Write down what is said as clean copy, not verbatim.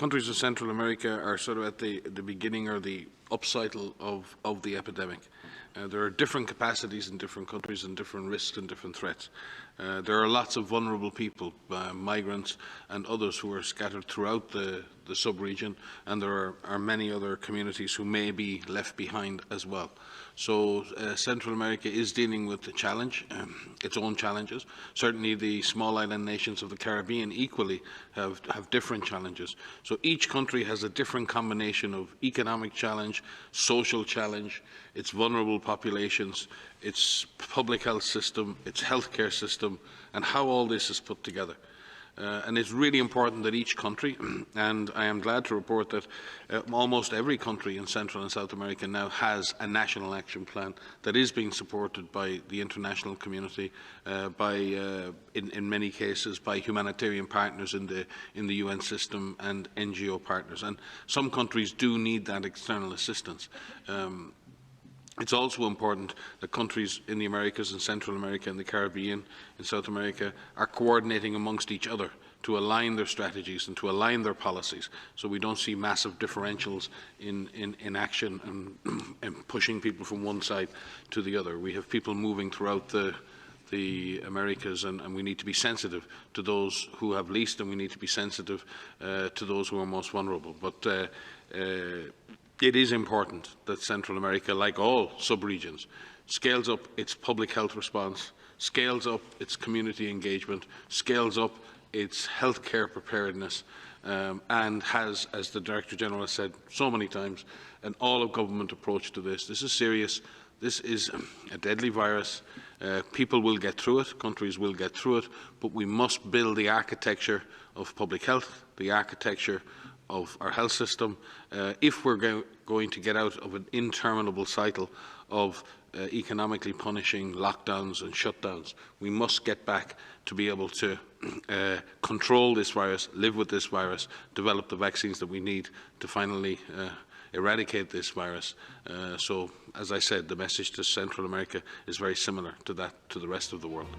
countries of Central America are sort of at the beginning or the upcycle of the epidemic. There are different capacities in different countries and different risks and different threats. There are lots of vulnerable people, migrants and others who are scattered throughout the sub-region, and there are many other communities who may be left behind as well. So Central America is dealing with the challenge, its own challenges. Certainly the small island nations of the Caribbean equally have different challenges. So each country has a different combination of economic challenge, social challenge, its vulnerable populations, its public health system, its healthcare system, and how all this is put together. And it's really important that each country, and I am glad to report that almost every country in Central and South America now has a national action plan that is being supported by the international community, in many cases by humanitarian partners in the UN system and NGO partners. And some countries do need that external assistance. It's also important that countries in the Americas and Central America and the Caribbean and South America are coordinating amongst each other to align their strategies and to align their policies, so we don't see massive differentials in action and pushing people from one side to the other. We have people moving throughout the Americas, and we need to be sensitive to those who have least, and we need to be sensitive to those who are most vulnerable. But it is important that Central America, like all sub-regions, scales up its public health response, scales up its community engagement, scales up its healthcare preparedness, and has, as the Director General has said so many times, an all-of-government approach to this. This is serious. This is a deadly virus. People will get through it, countries will get through it, but we must build the architecture of public health, the architecture of our health system, if we're going to get out of an interminable cycle of economically punishing lockdowns and shutdowns. We must get back to be able to control this virus, live with this virus, develop the vaccines that we need to finally eradicate this virus. So, as I said, the message to Central America is very similar to that to the rest of the world.